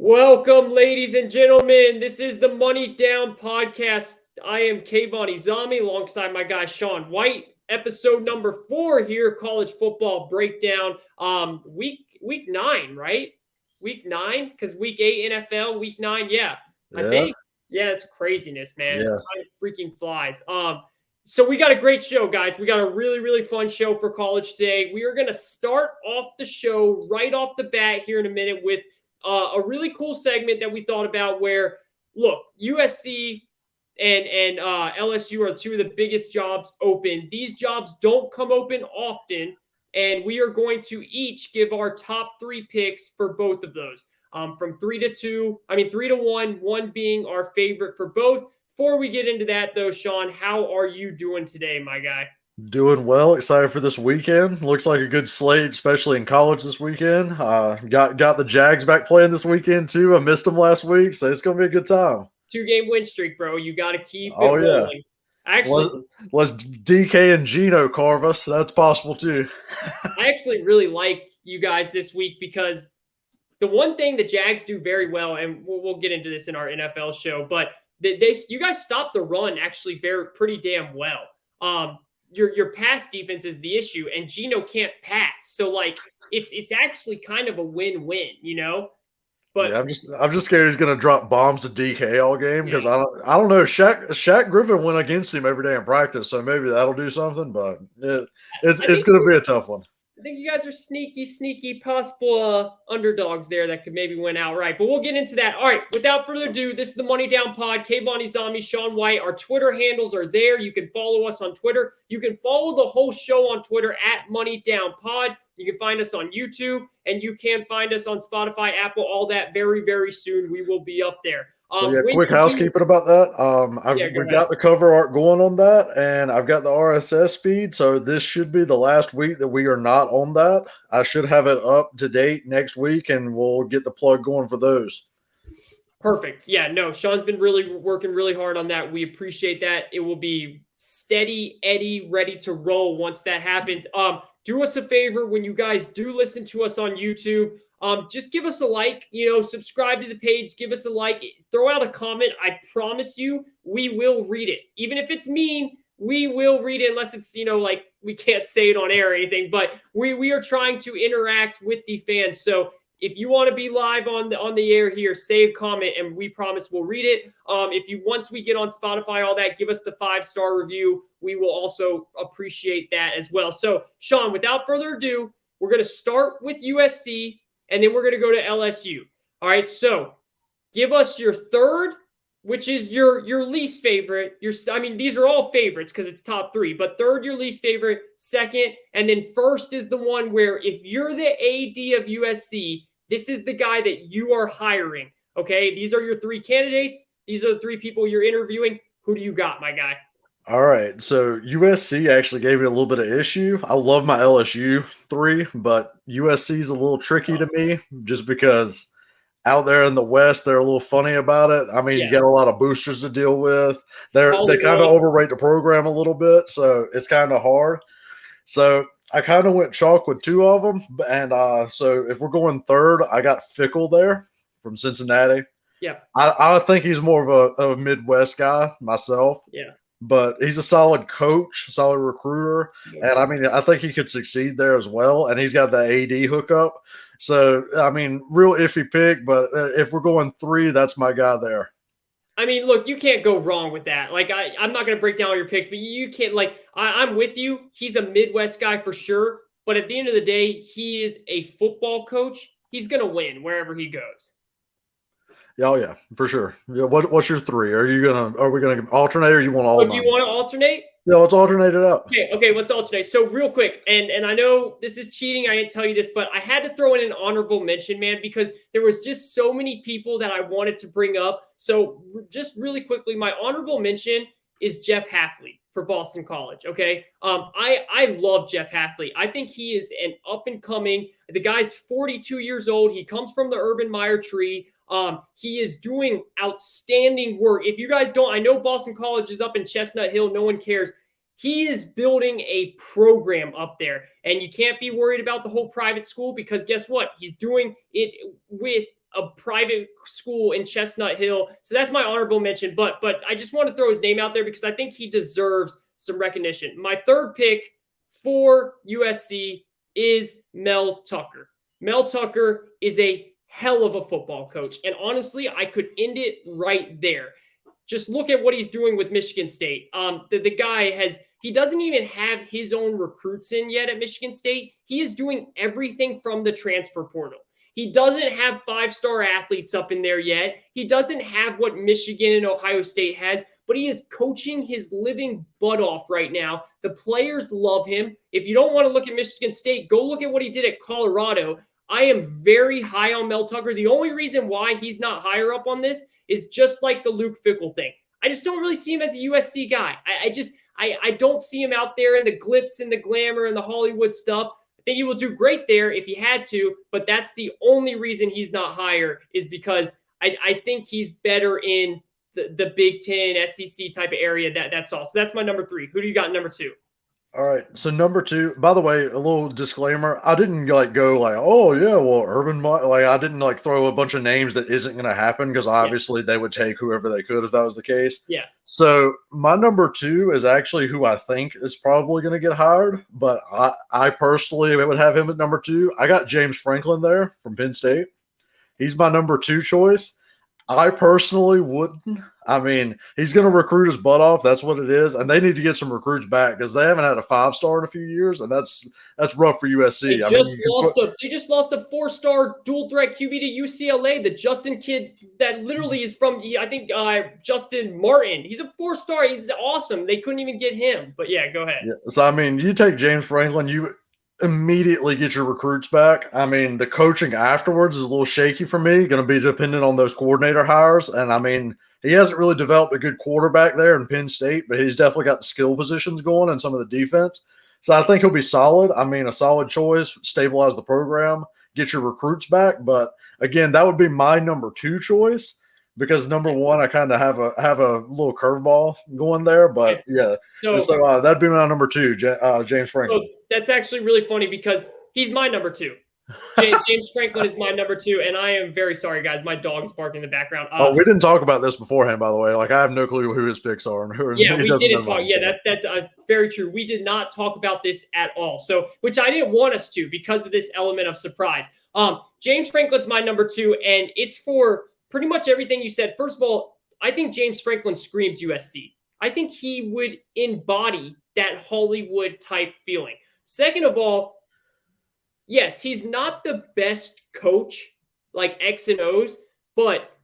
Welcome, ladies and gentlemen. This is the Money Down podcast. I am Kayvon and Shawn alongside my guy Shawn White. Episode number 4 here, college football breakdown. Week 9, right? Week 9, because week 8 NFL, week 9, yeah. I think. Yeah, it's craziness, man. Yeah. Time freaking flies. So we got a great show, guys. We got a really, really fun show for college today. We are gonna start off the show right off the bat here in a minute with a really cool segment that we thought about where, look, USC and LSU are two of the biggest jobs open. These jobs don't come open often, and we are going to each give our top 3 picks for both of those. From 3 to 1, one being our favorite for both. Before we get into that, though, Shawn, how are you doing today, my guy? Doing well. Excited for this weekend. Looks like a good slate, especially in college this weekend. Got the Jags back playing this weekend too. I missed them last week, so it's gonna be a good time. 2-game win streak, bro. You got to keep it rolling. Yeah. Actually, let's DK and Gino carve us. That's possible too. I actually really like you guys this week because the one thing the Jags do very well, and we'll get into this in our NFL show, but you guys stop the run actually pretty damn well. Your pass defense is the issue, and Gino can't pass. So like it's actually kind of a win-win, you know? But yeah, I'm just scared he's gonna drop bombs to DK all game because I don't know. Shaq Griffin went against him every day in practice, so maybe that'll do something. But it's gonna be a tough one. I think you guys are sneaky possible underdogs there that could maybe win outright. But we'll get into that. All right, without further ado, this is the Money Down Pod. Kayvon and Shawn White. Our Twitter handles are there. You can follow us on Twitter. You can follow the whole show on Twitter at Money Down Pod. You can find us on YouTube, and you can find us on Spotify, Apple, all that very, very soon. We will be up there. So quick housekeeping about that. We've got the cover art going on that, and I've got the RSS feed. So this should be the last week that we are not on that. I should have it up to date next week, and we'll get the plug going for those. Perfect. Yeah, no, Shawn's been really working really hard on that. We appreciate that. It will be steady Eddie, ready to roll once that happens. Do us a favor when you guys do listen to us on YouTube. Just give us a like, subscribe to the page, give us a like, throw out a comment. I promise you, we will read it. Even if it's mean, we will read it unless it's, like we can't say it on air or anything, but we are trying to interact with the fans. So if you want to be live on the air here, say a comment and we promise we'll read it. Once we get on Spotify, all that, give us the 5-star review. We will also appreciate that as well. So Shawn, without further ado, we're going to start with USC. And then we're going to go to LSU. All right, so give us your third, which is your least favorite. These are all favorites because it's top 3. But third, your least favorite. Second, and then first is the one where if you're the AD of USC, this is the guy that you are hiring. Okay, these are your 3 candidates. These are the 3 people you're interviewing. Who do you got, my guy? All right, so USC actually gave me a little bit of issue. I love my LSU 3, but USC is a little tricky to me just because out there in the West, they're a little funny about it. You get a lot of boosters to deal with. They kind of overrate the program a little bit, so it's kind of hard. So I kind of went chalk with 2 of them, and so if we're going third, I got Fickle there from Cincinnati. Yeah, I think he's more of a Midwest guy myself. Yeah. But he's a solid coach, solid recruiter. And I think he could succeed there as well. And he's got the AD hookup. So, real iffy pick. But if we're going 3, that's my guy there. Look, you can't go wrong with that. Like, I'm not going to break down all your picks, but you can't, I'm with you. He's a Midwest guy for sure. But at the end of the day, he is a football coach. He's going to win wherever he goes. Oh yeah, for sure. Yeah, what's your 3? Are we gonna alternate, or you want all? Do you want to alternate? Yeah, let's alternate it up. Okay, let's alternate. So real quick, and I know this is cheating. I didn't tell you this, but I had to throw in an honorable mention, man, because there was just so many people that I wanted to bring up. So just really quickly, my honorable mention is Jeff Hafley for Boston College. Okay, I love Jeff Hafley. I think he is an up and coming. The guy's 42 years old. He comes from the Urban Meyer tree. He is doing outstanding work. If you guys don't, I know Boston College is up in Chestnut Hill. No one cares. He is building a program up there, and you can't be worried about the whole private school because guess what? He's doing it with a private school in Chestnut Hill. So that's my honorable mention. But I just want to throw his name out there because I think he deserves some recognition. My third pick for USC is Mel Tucker. Mel Tucker is a hell of a football coach. And honestly, I could end it right there. Just look at what he's doing with Michigan State. The guy he doesn't even have his own recruits in yet at Michigan State. He is doing everything from the transfer portal. He doesn't have 5-star athletes up in there yet. He doesn't have what Michigan and Ohio State has, but he is coaching his living butt off right now. The players love him. If you don't want to look at Michigan State, go look at what he did at Colorado. I am very high on Mel Tucker. The only reason why he's not higher up on this is just like the Luke Fickell thing. I just don't really see him as a USC guy. I don't see him out there in the glitz and the glamour and the Hollywood stuff. I think he will do great there if he had to, but that's the only reason he's not higher is because I think he's better in the Big Ten, SEC type of area. That's all. So that's my number 3. Who do you got number 2? All right. So number 2, by the way, a little disclaimer. I didn't go like, oh yeah, well, I didn't throw a bunch of names that isn't going to happen because obviously they would take whoever they could if that was the case. Yeah. So my number 2 is actually who I think is probably going to get hired, but I personally would have him at number 2. I got James Franklin there from Penn State. He's my number 2 choice. I personally wouldn't. I mean, he's going to recruit his butt off. That's what it is. And they need to get some recruits back because they haven't had a 5-star in a few years, and that's rough for USC. They just lost a 4-star dual threat QB to UCLA, the Justin kid that literally is from, I think, Justin Martin. He's a 4-star. He's awesome. They couldn't even get him. But yeah, go ahead. Yeah, so, I mean, you take James Franklin, you immediately get your recruits back. I mean, the coaching afterwards is a little shaky for me, going to be dependent on those coordinator hires. And I mean, he hasn't really developed a good quarterback there in Penn State, but he's definitely got the skill positions going and some of the defense. So I think he'll be solid. I mean, a solid choice, stabilize the program, get your recruits back. But again, that would be my number 2 choice because number 1, I kind of have a little curveball going there. But yeah, so that'd be my number 2, James Franklin. So that's actually really funny because he's my number 2. James Franklin is my number 2, and I am very sorry, guys. My dog is barking in the background. We didn't talk about this beforehand, by the way. I have no clue who his picks are and who. Yeah, we didn't talk. Yeah, that's very true. We did not talk about this at all. So, which I didn't want us to because of this element of surprise. James Franklin's my number 2, and it's for pretty much everything you said. First of all, I think James Franklin screams USC. I think he would embody that Hollywood type feeling. Second of all, yes, he's not the best coach like X and O's, but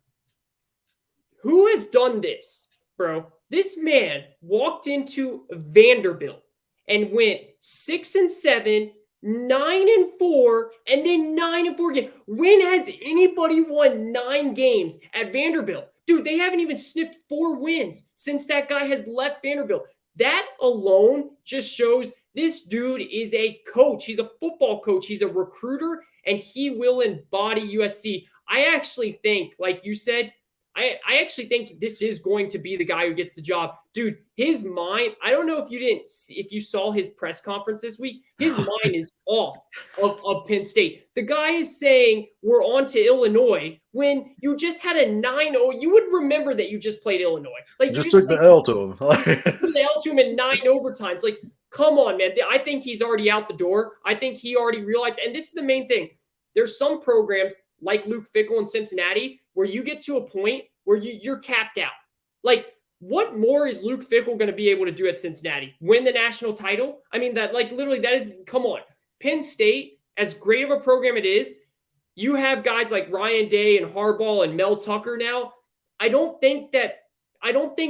who has done this, bro? This man walked into Vanderbilt and went 6-7, 9-4, and then 9-4 again. When has anybody won 9 games at Vanderbilt? Dude, they haven't even sniffed 4 wins since that guy has left Vanderbilt. That alone just shows this dude is a coach. He's a football coach. He's a recruiter, and he will embody USC. I actually think, like you said, I actually think this is going to be the guy who gets the job. Dude, his mind, I don't know if you saw his press conference this week, his mind is off of Penn State. The guy is saying we're on to Illinois when you just had a 9-0. You would remember that you just played Illinois. Like just took the L to him. The L to him in 9 overtimes. Like, come on, man. I think he's already out the door. I think he already realized, and this is the main thing. There's some programs like Luke Fickell in Cincinnati where you get to a point where you're capped out. Like, what more is Luke Fickell going to be able to do at Cincinnati? Win the national title? I mean, literally, come on. Penn State, as great of a program it is, you have guys like Ryan Day and Harbaugh and Mel Tucker now. I don't think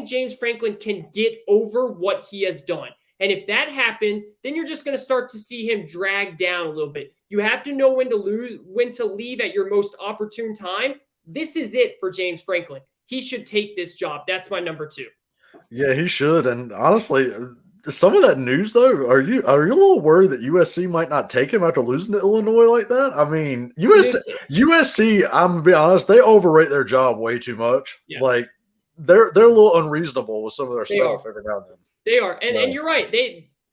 James Franklin can get over what he has done. And if that happens, then you're just going to start to see him drag down a little bit. You have to know when to leave at your most opportune time. This is it for James Franklin. He should take this job. That's my number 2. Yeah, he should. And honestly, some of that news though, are you a little worried that USC might not take him after losing to Illinois like that? I mean, USC, I'm gonna be honest, they overrate their job way too much. Yeah. Like they're a little unreasonable with some of their stuff every now and then. They are. And you're right.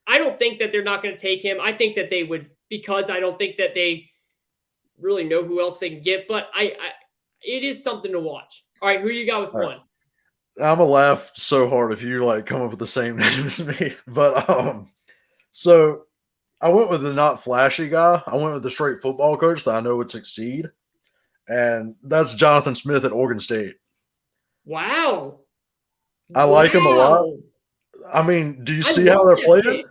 I don't think that they're not going to take him. I think that they would, because I don't think that they really know who else they can get. But it is something to watch. All right, who you got with All right. one? I'm gonna laugh so hard if you like come up with the same name as me. But so I went with the not flashy guy. I went with the straight football coach that I know would succeed, and that's Jonathan Smith at Oregon State. Wow. I like him a lot. Wow. I mean, do you I see how love they're that playing? pick.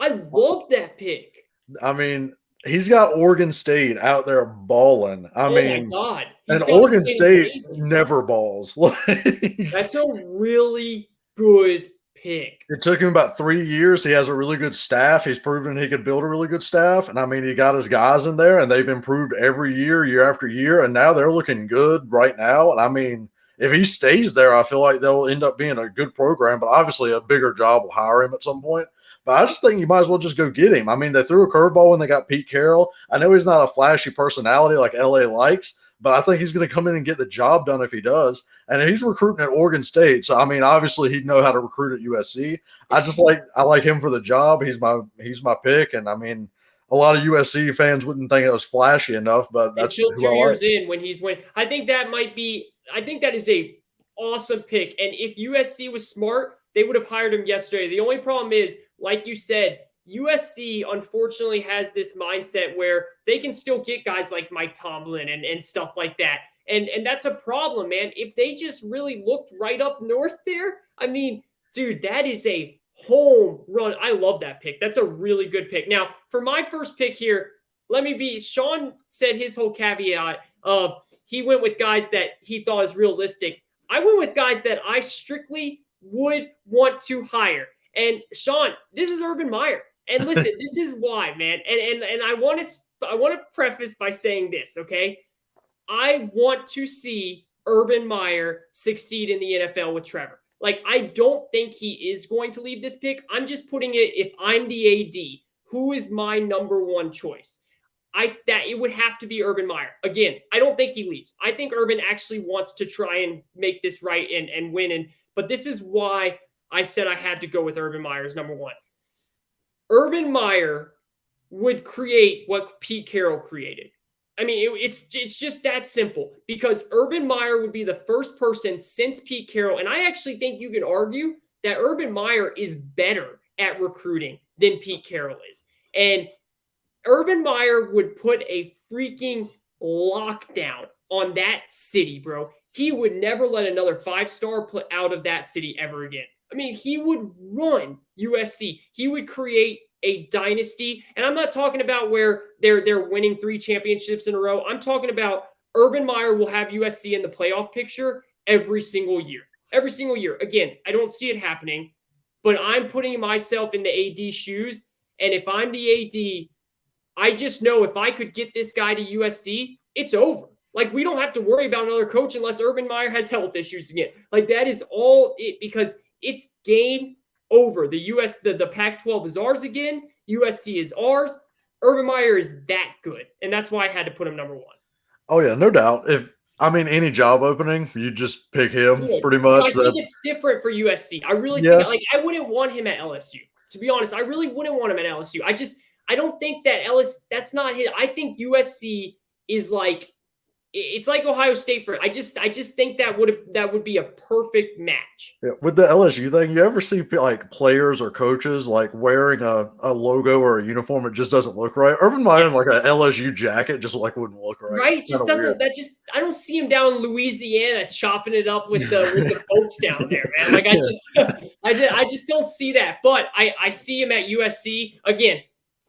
I love that pick. I mean, he's got Oregon State out there balling. I Oh my mean, God. and He's got to be Oregon State amazing. never balls. Like, That's a really good pick. it took him about 3 years. He has a really good staff. He's proven he could build a really good staff. And I mean, he got his guys in there and they've improved every year, year after year. And now they're looking good right now. And I mean, if he stays there, I feel like they'll end up being a good program, but obviously a bigger job will hire him at some point. But I just think you might as well just go get him. I mean, they threw a curveball when they got Pete Carroll. I know he's not a flashy personality like LA likes, but I think he's going to come in and get the job done if he does. And he's recruiting at Oregon State, so I mean, obviously he'd know how to recruit at USC. I like him for the job. He's my pick, and I mean, a lot of USC fans wouldn't think it was flashy enough, but that's until who 2 I years like. in when he's winning. I think that is a awesome pick. And if USC was smart, they would have hired him yesterday. The only problem is, like you said, USC unfortunately has this mindset where they can still get guys like Mike Tomlin and stuff like that. And that's a problem, man. If they just really looked right up north there, I mean, dude, that is a home run. I love that pick. That's a really good pick. Now, for my first pick here, Shawn said his whole caveat of he went with guys that he thought was realistic. I went with guys that I strictly would want to hire. And Shawn, this is Urban Meyer. And listen, this is why, man. And I want to preface by saying this, okay? I want to see Urban Meyer succeed in the NFL with Trevor. Like, I don't think he is going to leave this pick. I'm just putting it, if I'm the AD, who is my number one choice? That it would have to be Urban Meyer. Again, I don't think he leaves. I think Urban actually wants to try and make this right and win. But this is why I said I had to go with Urban Meyer as number one. Urban Meyer would create what Pete Carroll created. I mean, it's just that simple, because Urban Meyer would be the first person since Pete Carroll. And I actually think you can argue that Urban Meyer is better at recruiting than Pete Carroll is. And Urban Meyer would put a freaking lockdown on that city, bro. He would never let another 5-star play out of that city ever again. I mean, he would run USC. He would create a dynasty. And I'm not talking about where they're winning 3 championships in a row. I'm talking about Urban Meyer will have USC in the playoff picture every single year. Every single year. Again, I don't see it happening, but I'm putting myself in the AD shoes. And if I'm the AD, I just know if I could get this guy to USC, it's over. Like, we don't have to worry about another coach unless Urban Meyer has health issues again. Like, that is all it, because it's game over. The Pac-12 is ours again. USC is ours. Urban Meyer is that good, and that's why I had to put him number one. Oh yeah, no doubt. Any job opening, you just pick him pretty much. I think it's different for USC. I really think, like, I wouldn't want him at LSU. To be honest, I really wouldn't want him at LSU. I don't think that that's not his. I think USC is like, it's like Ohio State for. I just think that would be a perfect match. Yeah, with the LSU thing, you ever see like players or coaches like wearing a logo or a uniform? It just doesn't look right. Urban Meyer in like a LSU jacket just like wouldn't look right. Right? Just doesn't. Weird. I don't see him down in Louisiana chopping it up with the folks down there, man. Like, I just don't see that. But I see him at USC again.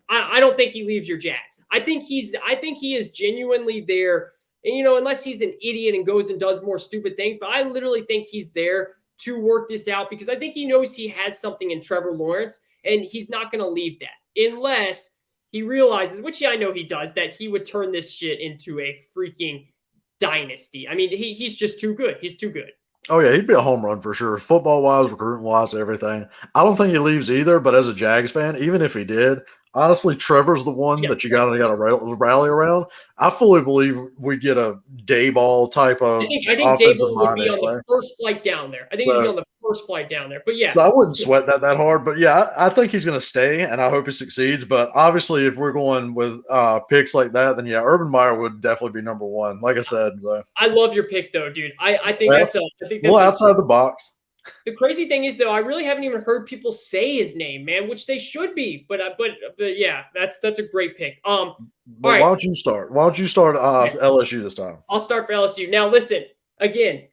I don't think he leaves your Jags. I think he is genuinely there. And, unless he's an idiot and goes and does more stupid things, but I literally think he's there to work this out, because I think he knows he has something in Trevor Lawrence, and he's not going to leave that unless he realizes, which I know he does, that he would turn this shit into a freaking dynasty. I mean, he's just too good. He's too good. Oh, yeah, he'd be a home run for sure. Football-wise, recruiting-wise, everything. I don't think he leaves either, but as a Jags fan, even if he did, honestly, Trevor's the one that you got to rally around. I fully believe we get a Dayball type of. I think Dayball would be on the first flight down there. I think he'd be on the first flight down there. But yeah. So I wouldn't sweat that hard. But yeah, I think he's going to stay, and I hope he succeeds. But obviously, if we're going with picks like that, then yeah, Urban Meyer would definitely be number one. Like I said, so. I love your pick though, dude. I think that's outside the box. The crazy thing is, though, I really haven't even heard people say his name, man, which they should be. But yeah, that's a great pick. But why don't you start? Why don't you start LSU this time? I'll start for LSU. Now, listen, again,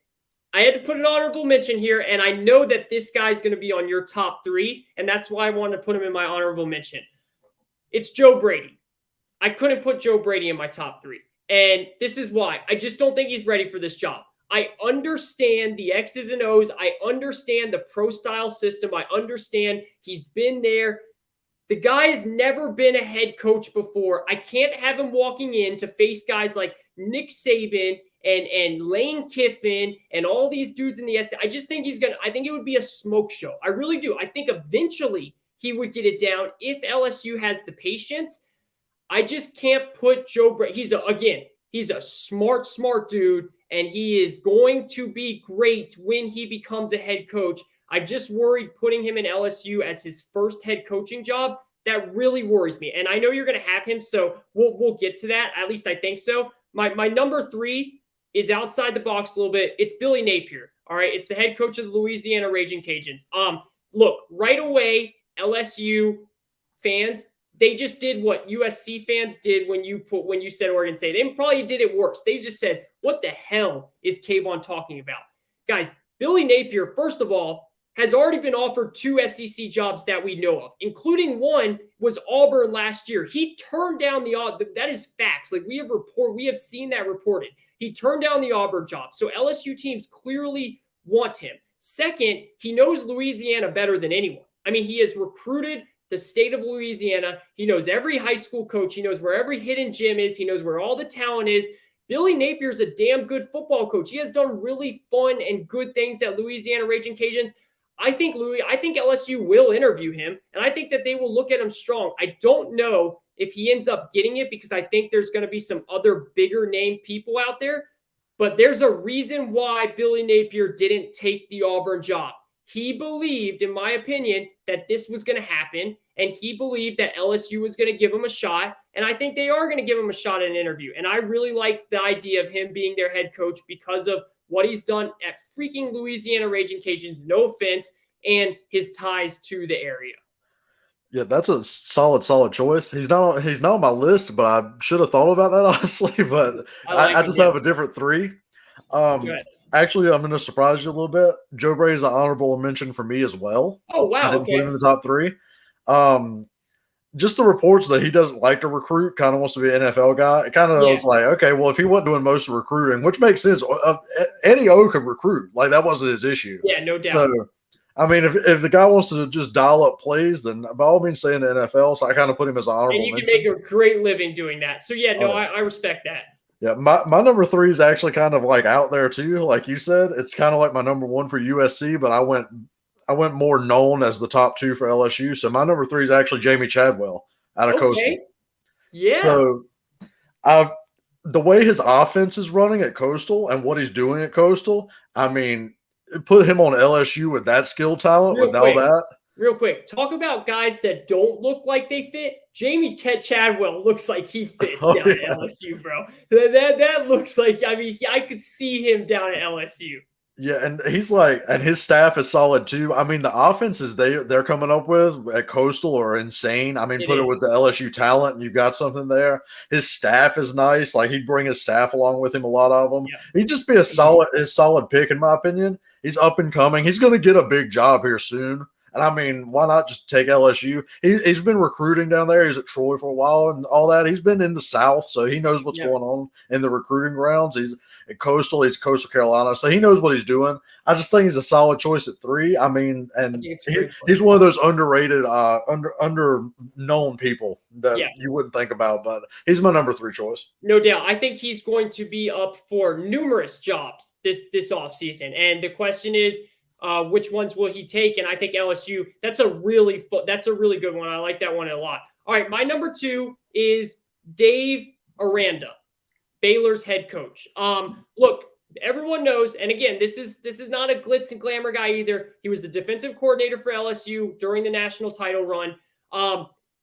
I had to put an honorable mention here, and I know that this guy's going to be on your top 3, and that's why I wanted to put him in my honorable mention. It's Joe Brady. I couldn't put Joe Brady in my top 3, and this is why. I just don't think he's ready for this job. I understand the X's and O's. I understand the pro-style system. I understand he's been there. The guy has never been a head coach before. I can't have him walking in to face guys like Nick Saban and Lane Kiffin and all these dudes in the SEC. I just think I think it would be a smoke show. I really do. I think eventually he would get it down if LSU has the patience. I just can't put Joe Brady. He's a smart dude, and he is going to be great when he becomes a head coach. I'm just worried putting him in LSU as his first head coaching job. That really worries me. And I know you're going to have him, so we'll get to that. At least I think so. My number 3 is outside the box a little bit. It's Billy Napier. All right. It's the head coach of the Louisiana Raging Cajuns. Look, right away, LSU fans, they just did what USC fans did when you said Oregon State. They probably did it worse. They just said, what the hell is Kayvon talking about? Guys, Billy Napier, first of all, has already been offered 2 SEC jobs that we know of, including one was Auburn last year. He turned down that is facts. Like we have seen that reported. He turned down the Auburn job. So LSU teams clearly want him. Second, he knows Louisiana better than anyone. I mean, he has recruited the state of Louisiana. He knows every high school coach. He knows where every hidden gym is. He knows where all the talent is. Billy Napier's a damn good football coach. He has done really fun and good things at Louisiana Raging Cajuns. I think LSU will interview him, and I think that they will look at him strong. I don't know if he ends up getting it because I think there's going to be some other bigger name people out there, but there's a reason why Billy Napier didn't take the Auburn job. He believed, in my opinion, that this was going to happen, and he believed that LSU was going to give him a shot, and I think they are going to give him a shot at an interview. And I really like the idea of him being their head coach because of what he's done at freaking Louisiana Raging Cajuns, no offense, and his ties to the area. Yeah, that's a solid choice. He's not on my list, but I should have thought about that, honestly. But I just have a different 3. Actually, I'm going to surprise you a little bit. Joe Brady is an honorable mention for me as well. Oh, wow. I didn't put him in the top 3. Just the reports that he doesn't like to recruit, kind of wants to be an NFL guy. It kind of was like, okay, well, if he wasn't doing most of the recruiting, which makes sense, Eddie O could recruit. Like, that wasn't his issue. Yeah, no doubt. So, I mean, if the guy wants to just dial up plays, then by all means stay in the NFL. So I kind of put him as an honorable mention. And you can make a great living doing that. So, yeah, no, I respect that. Yeah, my number 3 is actually kind of like out there too. Like you said, it's kind of like my number 1 for USC, but I went more known as the top 2 for LSU. So my number 3 is actually Jamie Chadwell out of Coastal. Yeah. So the way his offense is running at Coastal and what he's doing at Coastal, I mean, put him on LSU with that skill talent, all that. Real quick, talk about guys that don't look like they fit. Jamie Chadwell looks like he fits down at LSU, bro. That looks like, I mean, I could see him down at LSU. Yeah, and he's like, and his staff is solid too. I mean, the offenses they're coming up with at Coastal are insane. I mean, put it with the LSU talent, and you've got something there. His staff is nice. Like he'd bring his staff along with him, a lot of them. Yeah. He'd just be a solid pick in my opinion. He's up and coming. He's going to get a big job here soon. And I mean, why not just take LSU? He's been recruiting down there. He's at Troy for a while and all that. He's been in the South, so he knows what's going on in the recruiting grounds. He's at Coastal. He's Coastal Carolina, so he knows what he's doing. I just think he's a solid choice at 3. I mean, and he's one of those underrated, under-known people that you wouldn't think about, but he's my number 3 choice. No doubt. I think he's going to be up for numerous jobs this offseason. And the question is, which ones will he take? And I think LSU, that's a really good one. I like that one a lot. All right, my number 2 is Dave Aranda, Baylor's head coach. Look, everyone knows, and again, this is not a glitz and glamour guy either. He was the defensive coordinator for LSU during the national title run.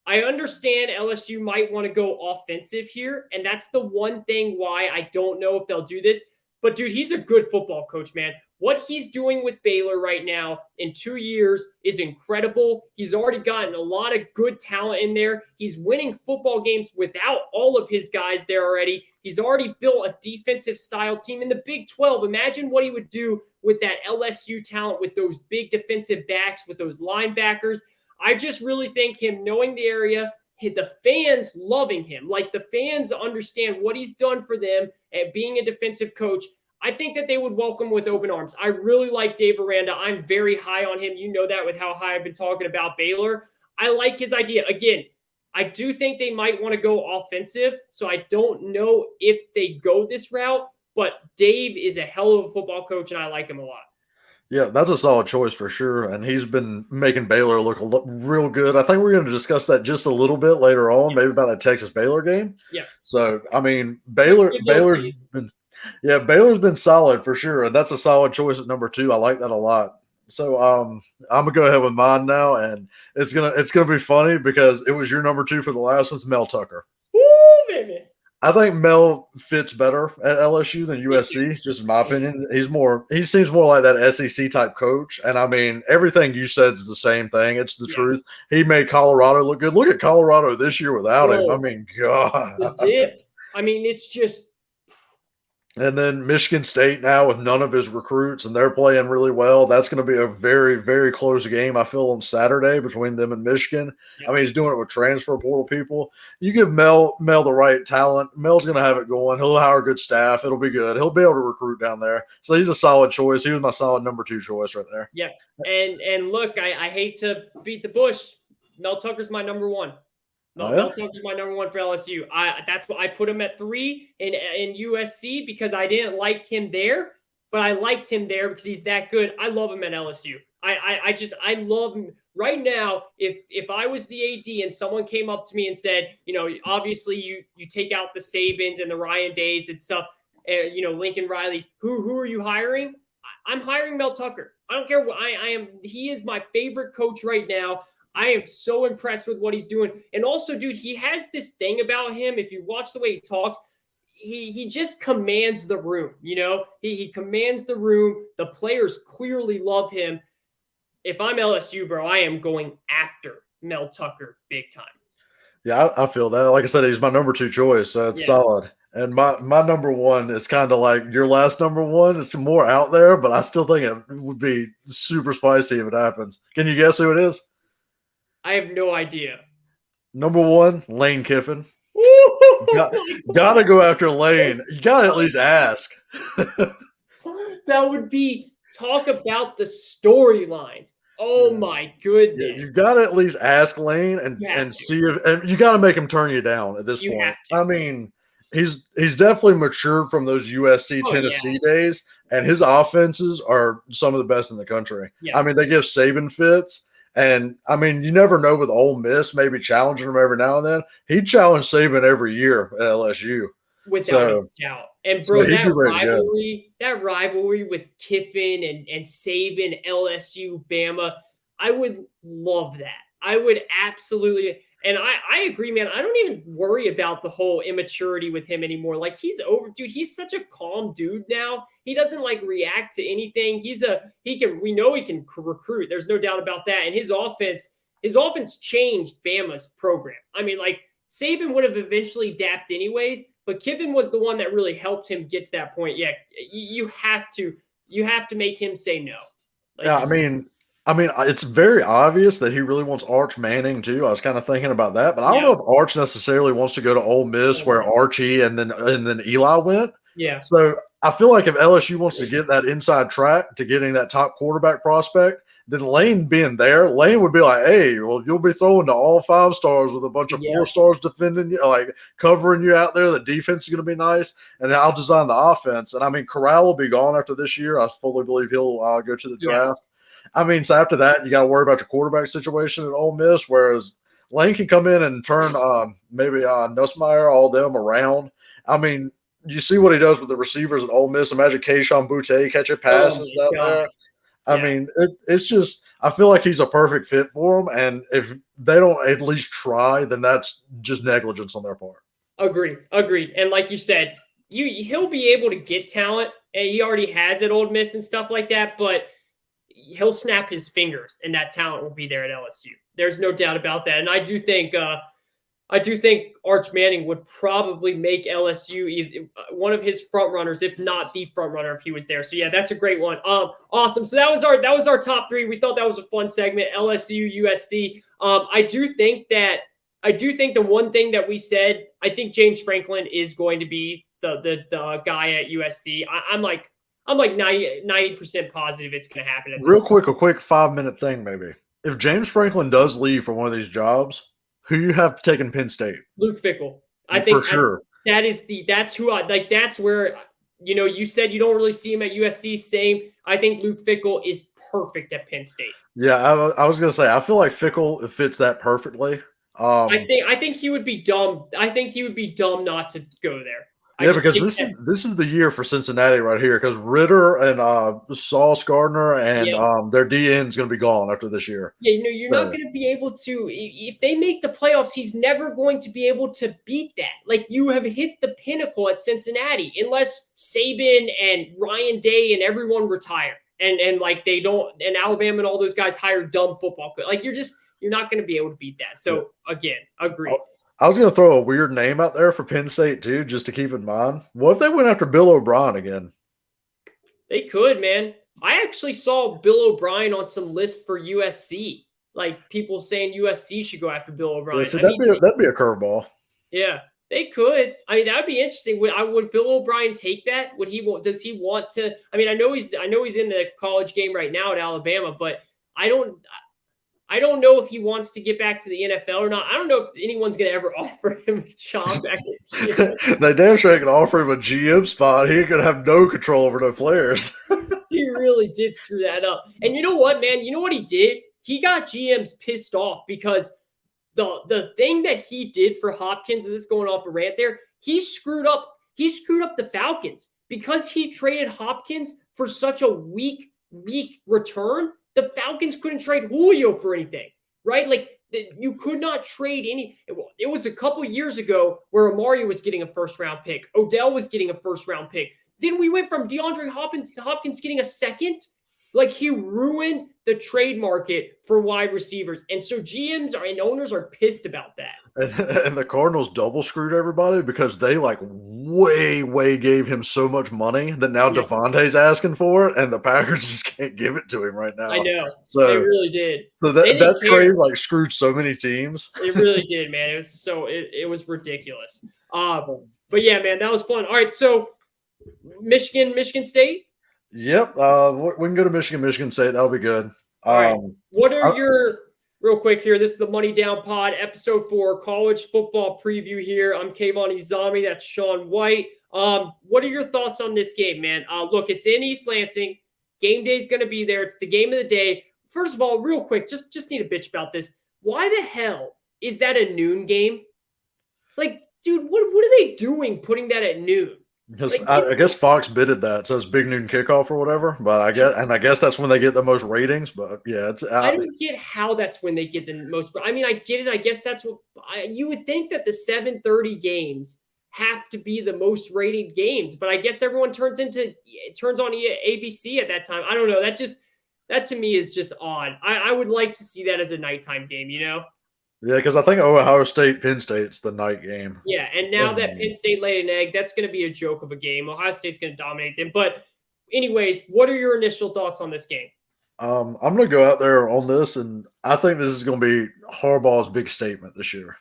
I understand LSU might want to go offensive here, and that's the one thing why I don't know if they'll do this. But dude, he's a good football coach, man. What he's doing with Baylor right now in 2 years is incredible. He's already gotten a lot of good talent in there. He's winning football games without all of his guys there already. He's already built a defensive style team in the Big 12. Imagine what he would do with that LSU talent, with those big defensive backs, with those linebackers. I just really think him knowing the area, the fans loving him, like the fans understand what he's done for them at being a defensive coach. I think that they would welcome with open arms. I really like Dave Aranda. I'm very high on him. You know that with how high I've been talking about Baylor. I like his idea. Again, I do think they might want to go offensive, so I don't know if they go this route, but Dave is a hell of a football coach, and I like him a lot. Yeah, that's a solid choice for sure. And he's been making Baylor look real good. I think we're going to discuss that just a little bit later on, maybe about that Texas Baylor game. Yeah. So, I mean, Baylor's been solid for sure. And that's a solid choice at number 2. I like that a lot. So I'm gonna go ahead with mine now, and it's gonna be funny because it was your number 2 for the last one's Mel Tucker. Woo, baby. I think Mel fits better at LSU than USC, just in my opinion. He seems more like that SEC type coach. And I mean, everything you said is the same thing. It's the truth. He made Colorado look good. Look at Colorado this year without him. I mean, God. The dip. I mean, it's just. And then Michigan State now with none of his recruits, and they're playing really well. That's going to be a very, very close game, I feel, on Saturday between them and Michigan. Yep. I mean, he's doing it with transfer portal people. You give Mel the right talent, Mel's going to have it going. He'll hire good staff. It'll be good. He'll be able to recruit down there. So he's a solid choice. He was my solid number 2 choice right there. Yep. And look, I hate to beat the bush. Mel Tucker's my number 1. Mel Tucker's my number 1 for LSU. That's what I put him at 3 in USC because I didn't like him there, but I liked him there because he's that good. I love him at LSU. I love him right now. If I was the AD and someone came up to me and said, obviously you take out the Sabins and the Ryan Days and stuff, Lincoln Riley, who are you hiring? I'm hiring Mel Tucker. I don't care what he is my favorite coach right now. I am so impressed with what he's doing. And also, dude, he has this thing about him. If you watch the way he talks, he just commands the room. He commands the room. The players clearly love him. If I'm LSU, bro, I am going after Mel Tucker big time. Yeah, I feel that. Like I said, he's my number 2 choice. So it's solid. And my number 1 is kind of like your last number 1. It's more out there, but I still think it would be super spicy if it happens. Can you guess who it is? I have no idea. Number 1, Lane Kiffin. Gotta go after Lane. You gotta at least ask. That would be talk about the storylines. Oh my goodness! You gotta at least ask Lane and see if, and you gotta make him turn you down at this point. I mean, he's definitely matured from those USC Tennessee days, and his offenses are some of the best in the country. Yeah. I mean, they give Saban fits. And, I mean, you never know with Ole Miss, maybe challenging him every now and then. He challenged Saban every year at LSU. Without a doubt. And, bro, that rivalry with Kiffin and Saban, LSU, Bama, I would love that. I would absolutely – and I agree, man. I don't even worry about the whole immaturity with him anymore. Like, he's over, dude. He's such a calm dude now. He doesn't react to anything. We know he can recruit. There's no doubt about that. And his offense changed Bama's program. I mean, Saban would have eventually dapped anyways, but Kiffin was the one that really helped him get to that point. Yeah, you have to make him say no. I mean, it's very obvious that he really wants Arch Manning too. I was kind of thinking about that, but I don't know if Arch necessarily wants to go to Ole Miss where Archie and then Eli went. Yeah. So I feel like if LSU wants to get that inside track to getting that top quarterback prospect, then Lane being there, Lane would be like, hey, well, you'll be throwing to all 5 stars with a bunch of 4 stars defending you, covering you out there. The defense is going to be nice, and I'll design the offense. And I mean, Corral will be gone after this year. I fully believe he'll go to the draft. I mean, so after that, you got to worry about your quarterback situation at Ole Miss, whereas Lane can come in and turn maybe Nussmeier, all them around. I mean, you see what he does with the receivers at Ole Miss. Imagine Kayvon Boutte catching passes out there. I mean, it's just I feel like he's a perfect fit for them, and if they don't at least try, then that's just negligence on their part. Agreed. And like you said, he'll be able to get talent, and he already has at Ole Miss and stuff like that, but he'll snap his fingers, and that talent will be there at LSU. There's no doubt about that. And I do think Arch Manning would probably make LSU one of his front runners, if not the front runner, if he was there. So yeah, that's a great one. Awesome. So that was our top three. We thought that was a fun segment. LSU, USC. I do think the one thing that we said, I think James Franklin is going to be the guy at USC. I'm like 90% positive it's going to happen. A quick 5-minute thing, maybe. If James Franklin does leave for one of these jobs, who you have taken Penn State? Luke Fickell. I think for sure. That's who I like. That's where, you said you don't really see him at USC. Same. I think Luke Fickell is perfect at Penn State. Yeah, I was going to say, I feel like Fickell fits that perfectly. I think he would be dumb. I think he would be dumb not to go there. Yeah, because this is the year for Cincinnati right here. Because Ritter and Sauce Gardner and their DN is going to be gone after this year. Yeah, you're not going to be able to. If they make the playoffs, he's never going to be able to beat that. Like, you have hit the pinnacle at Cincinnati, unless Saban and Ryan Day and everyone retire, and like they don't, and Alabama and all those guys hire dumb football. Like, you're not going to be able to beat that. So again, agree. I was going to throw a weird name out there for Penn State, too, just to keep in mind. What if they went after Bill O'Brien again? They could, man. I actually saw Bill O'Brien on some list for USC. Like, people saying USC should go after Bill O'Brien. Yeah, so that'd be a curveball. Yeah, they could. I mean, that would be interesting. Would Bill O'Brien take that? Does he want to? I mean, I know he's in the college game right now at Alabama, but I don't know if he wants to get back to the NFL or not. I don't know if anyone's going to ever offer him a job back at They damn sure ain't going to offer him a GM spot. He ain't going to have no control over the players. He really did screw that up. And you know what, man? You know what he did? He got GMs pissed off because the thing that he did for Hopkins, and this is going off a rant there, he screwed up the Falcons because he traded Hopkins for such a weak return. The Falcons couldn't trade Julio for anything, right? Like, you could not trade any. It was a couple years ago where Amari was getting a first-round pick. Odell was getting a first-round pick. Then we went from DeAndre Hopkins to Hopkins getting a second. Like, he ruined the trade market for wide receivers. And so GMs and owners are pissed about that. And the Cardinals double screwed everybody because they way gave him so much money that now Devontae's asking for it, and the Packers just can't give it to him right now. I know. So they really did. So that trade screwed so many teams. It really did, man. It was ridiculous. But yeah, man, that was fun. All right, so Michigan State. Yep. We can go to Michigan State. That'll be good. All right. What are your real quick here? This is the Money Down Pod, episode 4, college football preview here. I'm Kayvon Izami. That's Shawn White. What are your thoughts on this game, man? Look, it's in East Lansing. Game day is going to be there. It's the game of the day. First of all, real quick, just need to bitch about this. Why the hell is that a noon game? Like, dude, what are they doing putting that at noon? Because I guess Fox bidded that, so it's big noon kickoff or whatever. But I guess that's when they get the most ratings. But yeah, I don't get how that's when they get the most. I mean, I get it. I guess that's what you would think, that the 7:30 games have to be the most rated games. But I guess everyone turns on ABC at that time. I don't know. That to me is just odd. I would like to see that as a nighttime game. Yeah, because I think Ohio State, Penn State's the night game. Yeah, and now that Penn State laid an egg, that's going to be a joke of a game. Ohio State's going to dominate them. But anyways, what are your initial thoughts on this game? I'm going to go out there on this, and I think this is going to be Harbaugh's big statement this year.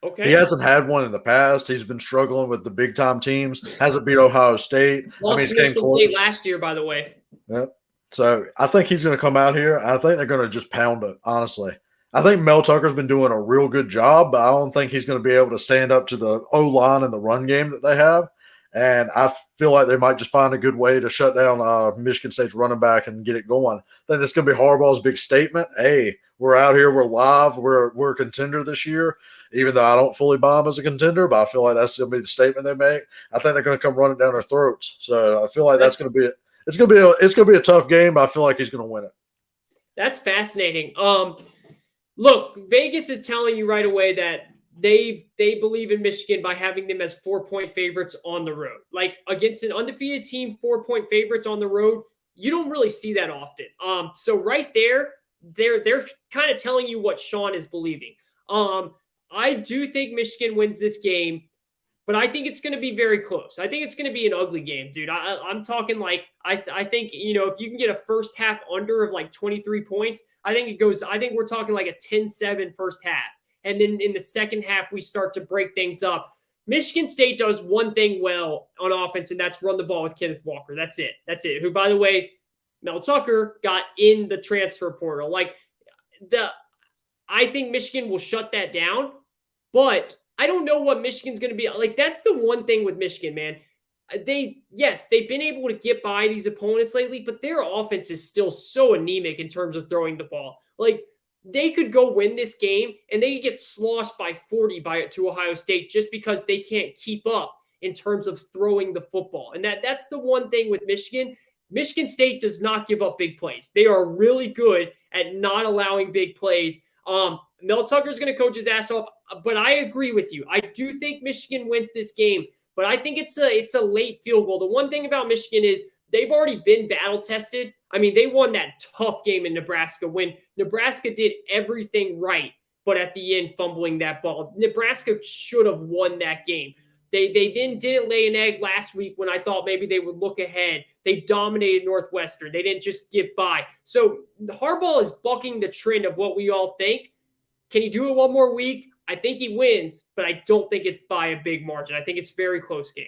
Okay. He hasn't had one in the past. He's been struggling with the big-time teams. Hasn't beat Ohio State. Lost Michigan State last year, by the way. Yep. So I think he's going to come out here. I think they're going to just pound it, honestly. I think Mel Tucker's been doing a real good job, but I don't think he's going to be able to stand up to the O-line and the run game that they have. And I feel like they might just find a good way to shut down Michigan State's running back and get it going. I think this is going to be Harbaugh's big statement. Hey, we're out here. We're live. We're a contender this year. even though I don't fully buy them as a contender, but I feel like that's going to be the statement they make. I think they're going to come running down their throats. So I feel like that's going to be it's going to be a tough game, but I feel like he's going to win it. That's fascinating. Look, Vegas is telling you right away that they believe in Michigan by having them as 4-point favorites on the road. Like against an undefeated team, 4-point favorites on the road, you don't really see that often. So right there, they're kind of telling you what Shawn is believing. I do think Michigan wins this game, but I think it's going to be very close. I think it's going to be an ugly game, dude. I'm talking like I think, if you can get a first half under of like 23 points, I think we're talking like a 10-7 first half. And then in the second half, we start to break things up. Michigan State does one thing well on offense, and that's run the ball with Kenneth Walker. That's it. Who, by the way, Mel Tucker got in the transfer portal. I think Michigan will shut that down, but I don't know what Michigan's going to be like. That's the one thing with Michigan, man. They've been able to get by these opponents lately, but their offense is still so anemic in terms of throwing the ball. Like they could go win this game and they could get sloshed by 40 to Ohio State just because they can't keep up in terms of throwing the football. And that's the one thing with Michigan. Michigan State does not give up big plays. They are really good at not allowing big plays. Mel Tucker is going to coach his ass off, but I agree with you. I do think Michigan wins this game, but I think it's a late field goal. The one thing about Michigan is they've already been battle tested. I mean, they won that tough game in Nebraska when Nebraska did everything right, but at the end fumbling that ball. Nebraska should have won that game. They then didn't lay an egg last week when I thought maybe they would look ahead. They dominated Northwestern. They didn't just get by. So Harbaugh is bucking the trend of what we all think. Can he do it one more week? I think he wins, but I don't think it's by a big margin. I think it's a very close game.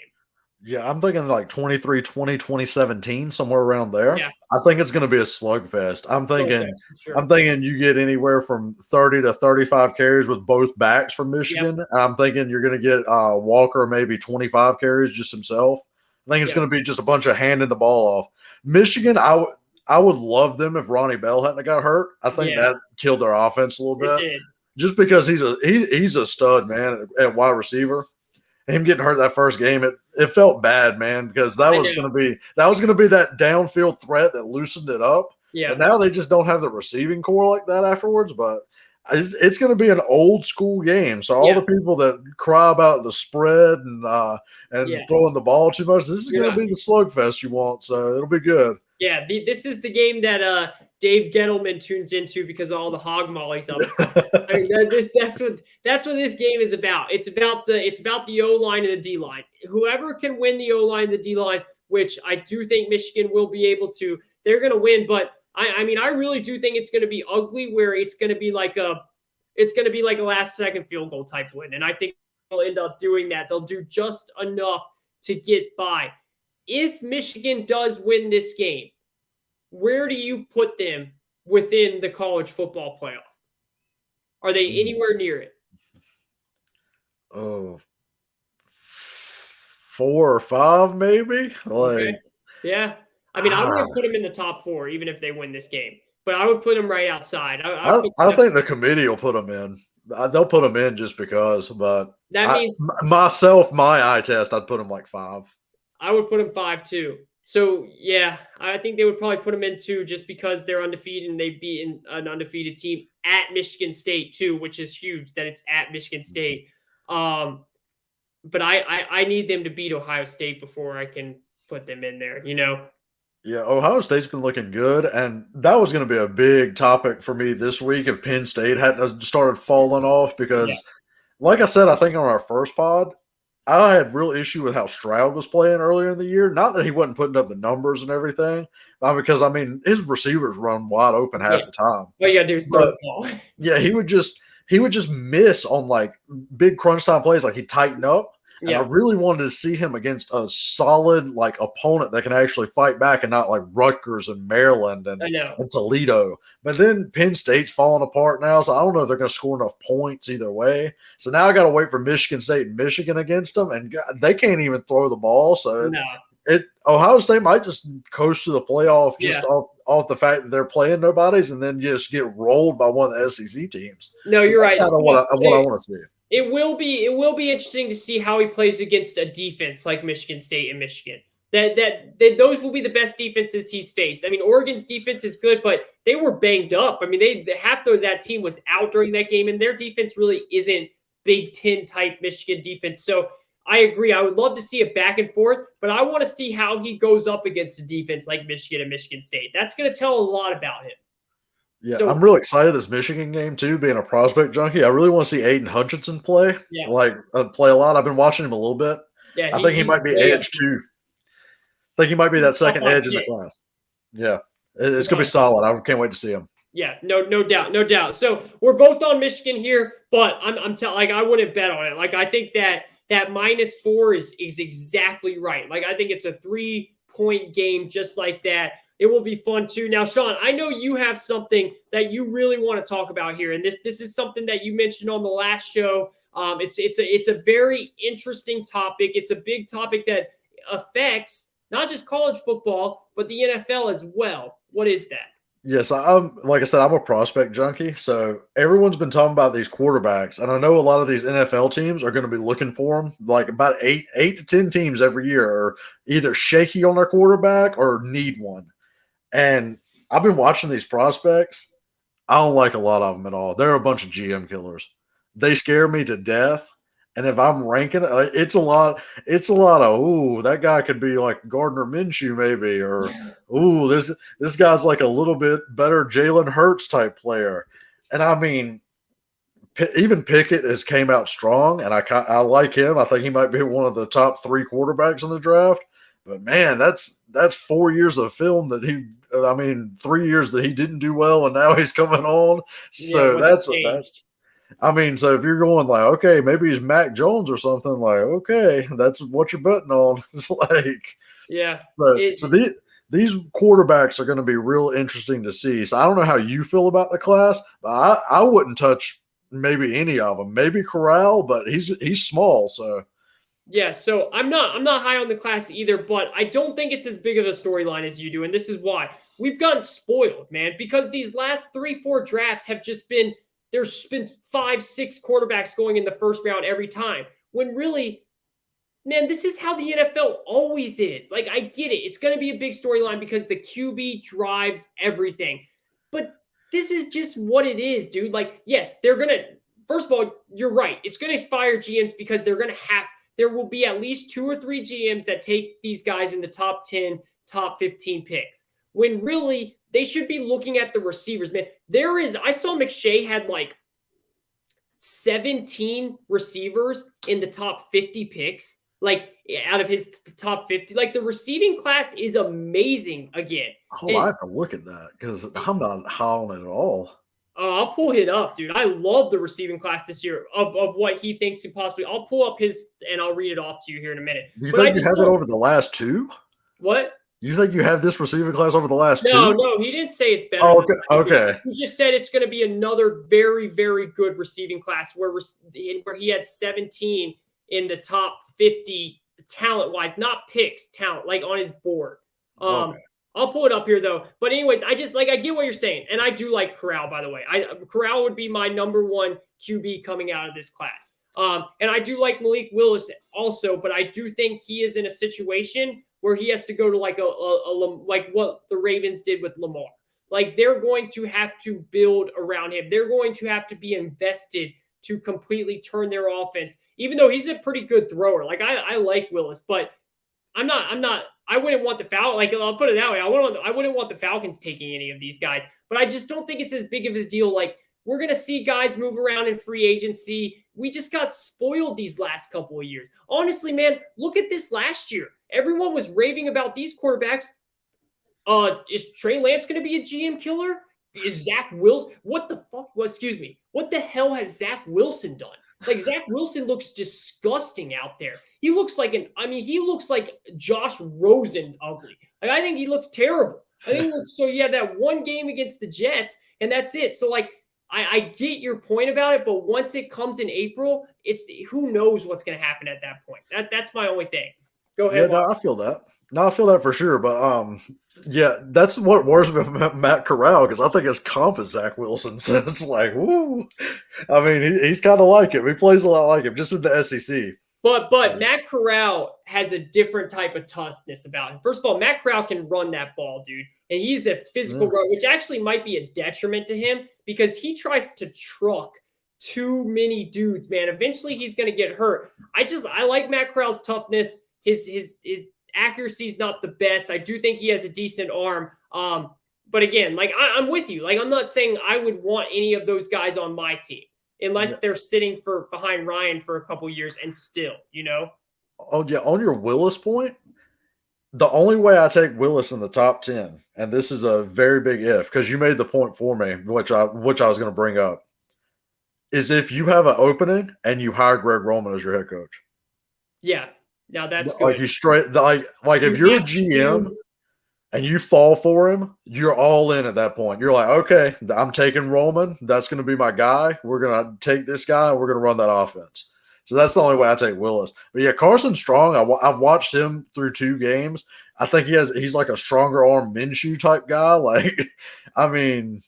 Yeah, I'm thinking like 23-20, 2017, somewhere around there. Yeah. I think it's going to be a slugfest. I'm thinking you get anywhere from 30 to 35 carries with both backs from Michigan. Yep. I'm thinking you're going to get Walker maybe 25 carries just himself. I think it's going to be just a bunch of handing the ball off. Michigan, I would love them if Ronnie Bell hadn't got hurt. I think that killed their offense a little bit. It did. Just because he's a stud, man, at wide receiver. Him getting hurt that first game, it felt bad, man, because that was going to be that downfield threat that loosened it up. Yeah. And now they just don't have the receiving core like that afterwards. But it's going to be an old school game. So all the people that cry about the spread and throwing the ball too much, this is going to be the slugfest you want. So it'll be good. Yeah, this is the game that Dave Gettleman tunes into because of all the hog mollies up. I mean, that's what this game is about. It's about the O line and the D line. Whoever can win the O line and the D line, which I do think Michigan will be able to, they're going to win. But I mean, I really do think it's going to be ugly, where it's going to be like a last second field goal type win, and I think they'll end up doing that. They'll do just enough to get by. If Michigan does win this game, where do you put them within the college football playoff? Are they anywhere near it? Oh, 4 or 5, maybe. Okay. Yeah. I mean, I would put them in the top 4, even if they win this game. But I would put them right outside. I think the committee will put them in. They'll put them in just because. But that means my eye test, I'd put them like 5. I would put them 5 too. So, yeah, I think they would probably put them in 2 just because they're undefeated and they've beaten an undefeated team at Michigan State too, which is huge that it's at Michigan State. But I need them to beat Ohio State before I can put them in there, Yeah, Ohio State's been looking good, and that was going to be a big topic for me this week if Penn State hadn't started falling off because, like I said, I think on our first pod, I had real issue with how Stroud was playing earlier in the year. Not that he wasn't putting up the numbers and everything, because, I mean, his receivers run wide open half the time. All you got to do is throw the ball. Yeah, he would just miss on, like, big crunch time plays. Like, he'd tighten up. And I really wanted to see him against a solid, like, opponent that can actually fight back and not like Rutgers and Maryland and Toledo. But then Penn State's falling apart now, so I don't know if they're going to score enough points either way. So now I got to wait for Michigan State and Michigan against them, and they can't even throw the ball. So Ohio State might just coast to the playoff just Yeah. off the fact that they're playing nobodies and then just get rolled by one of the SEC teams. No, So you're that's right. kind of what I want to see. It will be interesting to see how he plays against a defense like Michigan State and Michigan. That those will be the best defenses he's faced. I mean, Oregon's defense is good, but they were banged up. I mean, half of that team was out during that game, and their defense really isn't Big Ten type Michigan defense. So I agree. I would love to see it back and forth, but I want to see how he goes up against a defense like Michigan and Michigan State. That's going to tell a lot about him. Yeah, So, I'm really excited this Michigan game too. Being a prospect junkie, I really want to see Aiden Hutchinson play. Yeah. Play a lot. I've been watching him a little bit. Yeah, I think he might be edge too. I think he might be that second edge in the class. Yeah, it's gonna be solid. I can't wait to see him. Yeah, no doubt. So we're both on Michigan here, but I wouldn't bet on it. Like I think that -4 is exactly right. Like I think it's a 3-point game just like that. It will be fun too. Now, Shawn, I know you have something that you really want to talk about here, and this is something that you mentioned on the last show. It's a very interesting topic. It's a big topic that affects not just college football, but the NFL as well. What is that? Yes, like I said, I'm a prospect junkie. So everyone's been talking about these quarterbacks, and I know a lot of these NFL teams are going to be looking for them. Like about 8 to 10 teams every year are either shaky on their quarterback or need one. And I've been watching these prospects. I don't like a lot of them at all. They're a bunch of GM killers. They scare me to death. And if I'm ranking, it's a lot of, ooh, that guy could be like Gardner Minshew maybe, or ooh, this guy's like a little bit better Jalen Hurts type player. And I mean, even Pickett has came out strong, and I like him. I think he might be one of the top 3 quarterbacks in the draft. But man, that's 4 years of film that 3 years that he didn't do well, and now he's coming on. So so if you're going like, okay, maybe he's Mac Jones or something, like, okay, that's what you're betting on. It's like, yeah. So these quarterbacks are going to be real interesting to see. So I don't know how you feel about the class, but I wouldn't touch maybe any of them. Maybe Corral, but he's small, so. Yeah, so I'm not high on the class either, but I don't think it's as big of a storyline as you do, and this is why. We've gotten spoiled, man, because these last 3-4 drafts have just been – there's been 5-6 quarterbacks going in the first round every time, when really, man, this is how the NFL always is. Like, I get it. It's going to be a big storyline because the QB drives everything, but this is just what it is, dude. Like, yes, they're going to – first of all, you're right. It's going to fire GMs because they're going to have – there will be at least 2 or 3 GMs that take these guys in the top 10, top 15 picks. When really they should be looking at the receivers, man. I saw McShay had like 17 receivers in the top 50 picks, like out of his top 50. Like the receiving class is amazing again. I have to look at that because I'm not high on it at all. I'll pull it up, dude. I love the receiving class this year of what he thinks he possibly. I'll pull up his and I'll read it off to you here in a minute. Do you think you have it over the last 2? What? You think you have this receiving class over the last 2? No, he didn't say it's better. Oh, okay. He just said it's going to be another very, very good receiving class where he had 17 in the top 50 talent-wise, not picks, talent, like on his board. Okay. I'll pull it up here though. But anyways, I get what you're saying. And I do like Corral, by the way. Corral would be my number 1 QB coming out of this class. And I do like Malik Willis also, but I do think he is in a situation where he has to go to like like what the Ravens did with Lamar. Like they're going to have to build around him. They're going to have to be invested to completely turn their offense, even though he's a pretty good thrower. Like I like Willis, but I wouldn't want the Falcons. Like I'll put it that way. I wouldn't want the Falcons taking any of these guys, but I just don't think it's as big of a deal. Like we're going to see guys move around in free agency. We just got spoiled these last couple of years. Honestly, man, look at this last year. Everyone was raving about these quarterbacks. Is Trey Lance going to be a GM killer? Is Zach Wilson? What the fuck? Well, excuse me. What the hell has Zach Wilson done? Like Zach Wilson looks disgusting out there. He looks like he looks like Josh Rosen ugly. Like I think he looks terrible. I think he looks so. You had that one game against the Jets, and that's it. So like I get your point about it, but once it comes in April, it's who knows what's going to happen at that point. That's my only thing. Go Yeah, ahead, no, Mark. I feel that. No, I feel that for sure. But yeah, that's what worries me about Matt Corral because I think his comp is Zach Wilson. So it's like, woo. I mean, he's kind of like him. He plays a lot like him, just in the SEC. But Matt Corral has a different type of toughness about him. First of all, Matt Corral can run that ball, dude. And he's a physical runner, which actually might be a detriment to him because he tries to truck too many dudes, man. Eventually he's going to get hurt. I like Matt Corral's toughness. His accuracy is not the best. I do think he has a decent arm. But again, like I'm with you. Like I'm not saying I would want any of those guys on my team unless they're sitting for behind Ryan for a couple years and still, you know. Oh yeah, on your Willis point, the only way I take Willis in the top 10, and this is a very big if, because you made the point for me, which I was going to bring up, is if you have an opening and you hire Greg Roman as your head coach. Yeah, now that's good. Like you straight like if you're a GM and you fall for him, you're all in at that point. You're like, okay, I'm taking Roman. That's going to be my guy. We're going to take this guy. We're going to run that offense. So that's the only way I take Willis. But yeah, Carson Strong, I've watched him through 2 games. I think he's like a stronger arm Minshew type guy. Like, I mean,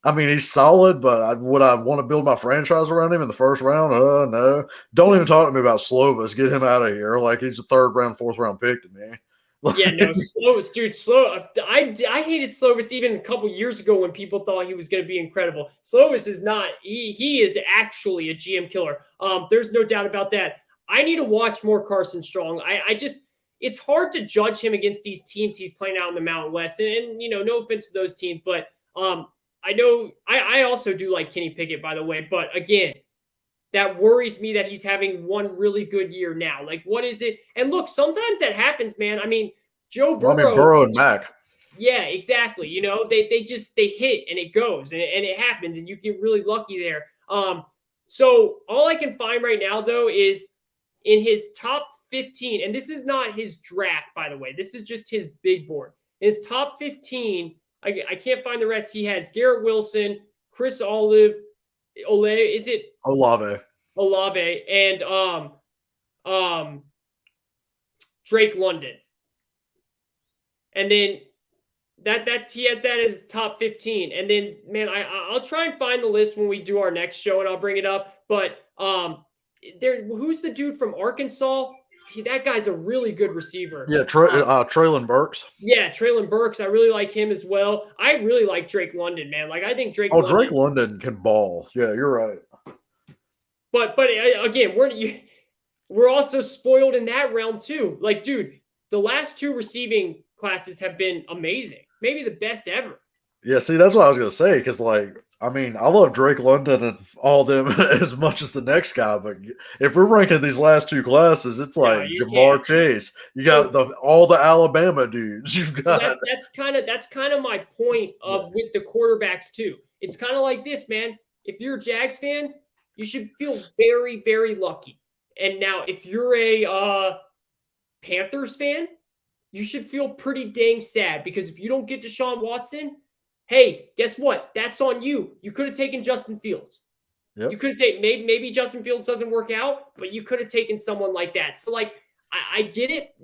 he's solid, but would I want to build my franchise around him in the first round? No. Don't even talk to me about Slovis. Get him out of here. Like he's a 3rd round, 4th round pick to me. Yeah, no, Slovis, dude, I hated Slovis even a couple years ago when people thought he was going to be incredible. Slovis is not. He is actually a GM killer. There's no doubt about that. I need to watch more Carson Strong. It's hard to judge him against these teams he's playing out in the Mountain West, and you know, no offense to those teams, but I know I also do like Kenny Pickett, by the way, but again, that worries me that he's having one really good year now. Like, what is it? And look, sometimes that happens, man. I mean, Joe Burrow. Burrow and Mac. Yeah, exactly. You know, they hit and it goes and it happens and you get really lucky there. So all I can find right now though is in his top 15, and this is not his draft, by the way. This is just his big board. His top 15. I can't find the rest. He has Garrett Wilson, Chris Olave, Olave, and Drake London. And then he has that as top 15. And then, man, I'll try and find the list when we do our next show, and I'll bring it up. But who's the dude from Arkansas? That guy's a really good receiver. Yeah, Traylon Burks. Yeah, Traylon Burks. I really like him as well. I really like Drake London, man. Like I think Drake London can ball. Yeah, you're right. But again, we're also spoiled in that realm too. Like, dude, the last 2 receiving classes have been amazing. Maybe the best ever. Yeah, see, that's what I was going to say. Because, like, I mean, I love Drake London and all them as much as the next guy. But if we're ranking these last 2 classes, it's like Jamar Chase. You got all the Alabama dudes. You've got that's kind of my point of with the quarterbacks too. It's kind of like this, man. If you're a Jags fan, you should feel very, very lucky. And now, if you're a Panthers fan, you should feel pretty dang sad because if you don't get Deshaun Watson, hey, guess what? That's on you. You could have taken Justin Fields. Yep. You could have taken maybe Justin Fields doesn't work out, but you could have taken someone like that. So, like, I get it.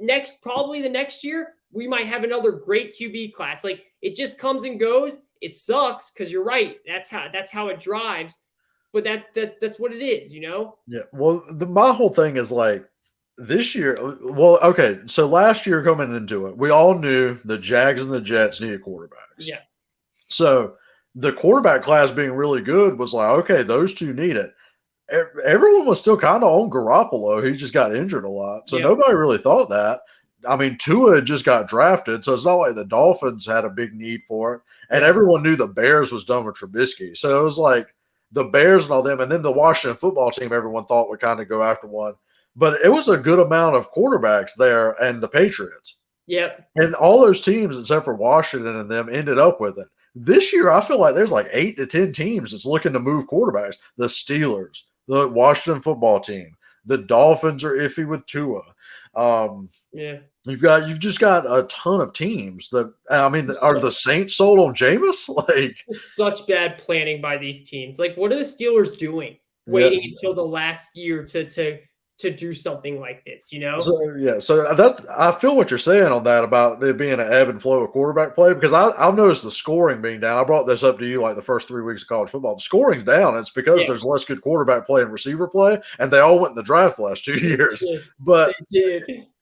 Probably the next year, we might have another great QB class. Like, it just comes and goes. It sucks because you're right. That's how it drives. But that's what it is, you know? Yeah. Well, my whole thing is like this year. Well, okay. So last year coming into it, we all knew the Jags and the Jets needed quarterbacks. Yeah. So the quarterback class being really good was like, okay, those 2 need it. Everyone was still kind of on Garoppolo. He just got injured a lot. So nobody really thought that. I mean, Tua just got drafted, so it's not like the Dolphins had a big need for it. And everyone knew the Bears was done with Trubisky. So it was like the Bears and all them, and then the Washington football team everyone thought would kind of go after one. But it was a good amount of quarterbacks there and the Patriots. Yep. And all those teams, except for Washington and them, ended up with it. This year, I feel like there's like 8 to 10 teams that's looking to move quarterbacks. The Steelers, the Washington football team, the Dolphins are iffy with Tua. You've just got a ton of teams that, I mean, are the Saints sold on Jameis? Like, such bad planning by these teams. Like, what are the Steelers doing? Waiting until the last year to to do something like this, So that I feel what you're saying on that about it being an ebb and flow of quarterback play, because I've noticed the scoring being down. I brought this up to you like the first 3 weeks of college football. The scoring's down. It's because there's less good quarterback play and receiver play, and they all went in the draft the last 2 years. But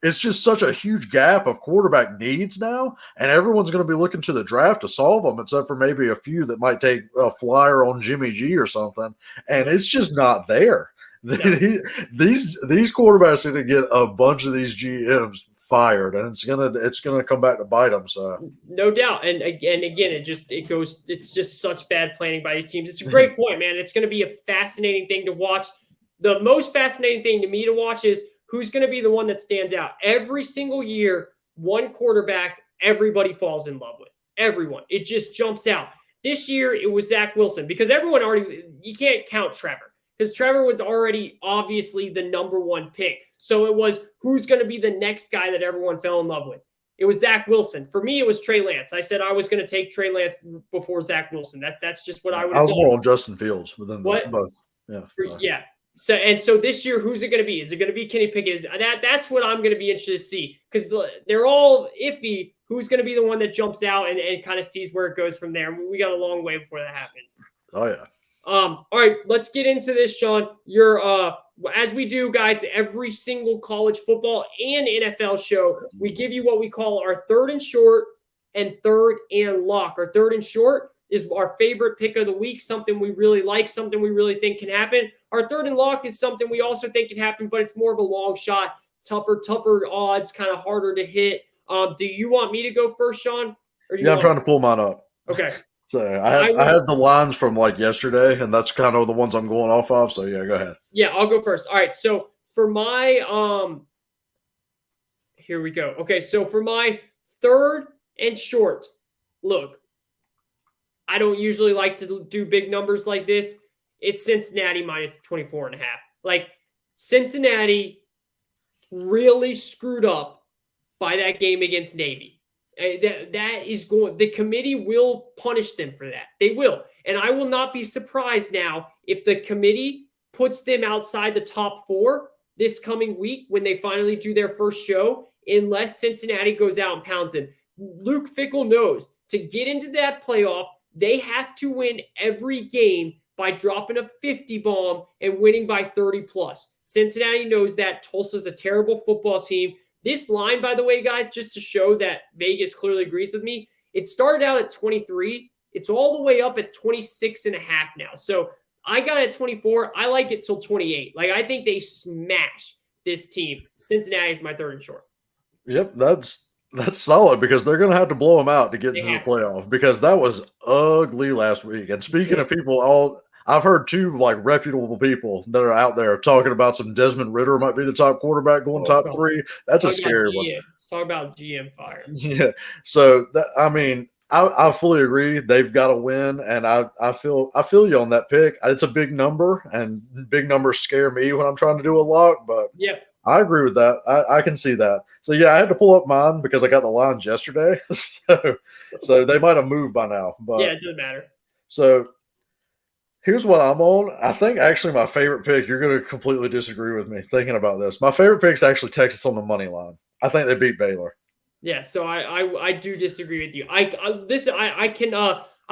it's just such a huge gap of quarterback needs now, and everyone's going to be looking to the draft to solve them, except for maybe a few that might take a flyer on Jimmy G or something, and it's just not there. No. These quarterbacks are going to get a bunch of these GMs fired, and it's gonna come back to bite them. So no doubt, and again, it's just such bad planning by these teams. It's a great point, man. It's going to be a fascinating thing to watch. The most fascinating thing to me to watch is who's going to be the one that stands out. Every single year, one quarterback everybody falls in love with. Everyone, it just jumps out. This year, it was Zach Wilson, because you can't count Trevor, because Trevor was already obviously the number one pick. So it was who's going to be the next guy that everyone fell in love with. It was Zach Wilson. For me, it was Trey Lance. I said I was going to take Trey Lance before Zach Wilson. That's just what I would. I was more on Justin Fields within both. Yeah. Yeah. So this year, who's it going to be? Is it going to be Kenny Pickett? That's what I'm going to be interested to see, because they're all iffy. Who's going to be the one that jumps out and kind of sees where it goes from there? We got a long way before that happens. Oh yeah. All right, let's get into this, Shawn. You're as we do, guys, every single college football and NFL show, we give you what we call our third and short and third and lock. Our third and short is our favorite pick of the week, something we really like, something we really think can happen. Our third and lock is something we also think can happen, but it's more of a long shot, tougher odds, kind of harder to hit. Do you want me to go first, Shawn? I'm trying to pull mine up. Okay. So I had the lines from like yesterday, and that's kind of the ones I'm going off of. So yeah, go ahead. Yeah, I'll go first. All right. So for my here we go. Okay, so for my third and short, look, I don't usually like to do big numbers like this. It's Cincinnati minus 24.5. Like, Cincinnati really screwed up by that game against Navy. That is going. The committee will punish them for that. They will, and I will not be surprised now if the committee puts them outside the top 4 this coming week when they finally do their first show, unless Cincinnati goes out and pounds them. Luke Fickell knows to get into that playoff, they have to win every game by dropping a 50 bomb and winning by 30 plus. Cincinnati knows that. Tulsa's a terrible football team. This line, by the way, guys, just to show that Vegas clearly agrees with me, it started out at 23. It's all the way up at 26.5 now. So I got it at 24. I like it till 28. Like, I think they smash this team. Cincinnati is my third and short. Yep, that's solid, because they're going to have to blow them out to get into the playoff, because that was ugly last week. And speaking of people, I've heard 2 like reputable people that are out there talking about some Desmond Ridder might be the top quarterback going top 3. That's a scary one. Let's talk about GM fire. Yeah. So I fully agree. They've got to win, and I feel you on that pick. It's a big number, and big numbers scare me when I'm trying to do a lock. But yeah, I agree with that. I can see that. So yeah, I had to pull up mine because I got the lines yesterday. so they might have moved by now. But yeah, it doesn't matter. So here's what I'm on. I think actually my favorite pick, you're going to completely disagree with me thinking about this. My favorite pick is actually Texas on the money line. I think they beat Baylor. Yeah, so I do disagree with you. I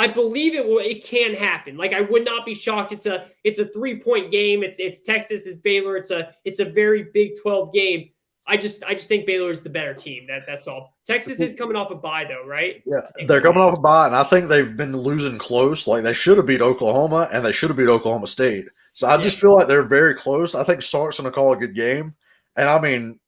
believe it can happen. Like, I would not be shocked. It's a 3-point game. It's Texas is Baylor. It's a very Big 12 game. I just think Baylor is the better team. That's all. Texas is coming off a bye though, right? Yeah, they're coming off a bye, and I think they've been losing close. Like, they should have beat Oklahoma, and they should have beat Oklahoma State. So I just feel like they're very close. I think Sark's going to call a good game. And I mean,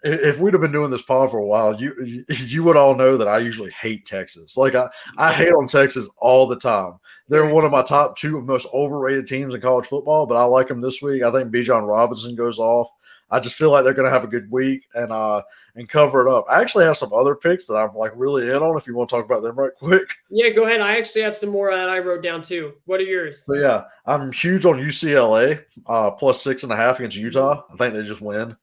if we'd have been doing this pod for a while, you would all know that I usually hate Texas. Like, I hate on Texas all the time. They're one of my top 2 most overrated teams in college football, but I like them this week. I think Bijan Robinson goes off. I just feel like they're going to have a good week and cover it up. I actually have some other picks that I'm like really in on if you want to talk about them right quick. Yeah, go ahead. I actually have some more that I wrote down too. What are yours? So yeah, I'm huge on UCLA plus 6.5 against Utah. I think they just win.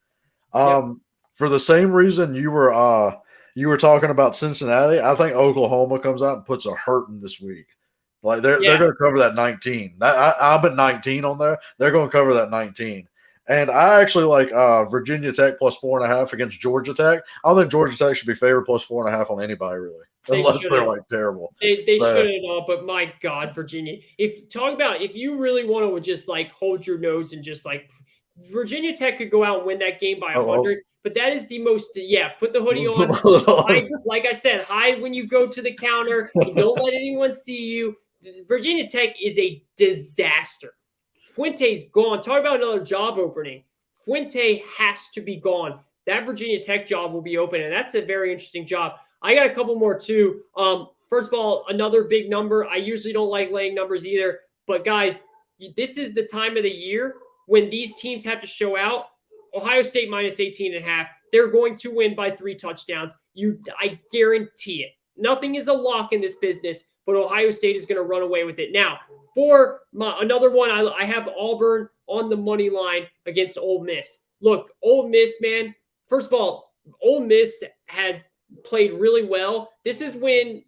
For the same reason you were talking about Cincinnati, I think Oklahoma comes out and puts a hurting this week. Like, they're going to cover that 19. I'm at 19 on there. They're going to cover that 19. And I actually like Virginia Tech plus 4.5 against Georgia Tech. I don't think Georgia Tech should be favored plus 4.5 on anybody really, unless they're like terrible. They shouldn't all, but my God, Virginia. If you really want to just like hold your nose and just like Virginia Tech could go out and win that game by 100, but that is the most put the hoodie on. Hide, like I said, hide when you go to the counter and don't let anyone see you. Virginia Tech is a disaster. Fuente's gone. Talk about another job opening. Fuente has to be gone. That Virginia Tech job will be open, and that's a very interesting job. I got a couple more too. First of all, another big number. I usually don't like laying numbers either, but guys, this is the time of the year when these teams have to show out. Ohio State minus 18.5. They're going to win by 3 touchdowns. I guarantee it. Nothing is a lock in this business, but Ohio State is going to run away with it. Now, for another one, I have Auburn on the money line against Ole Miss. Look, Ole Miss, man. First of all, Ole Miss has played really well. This is when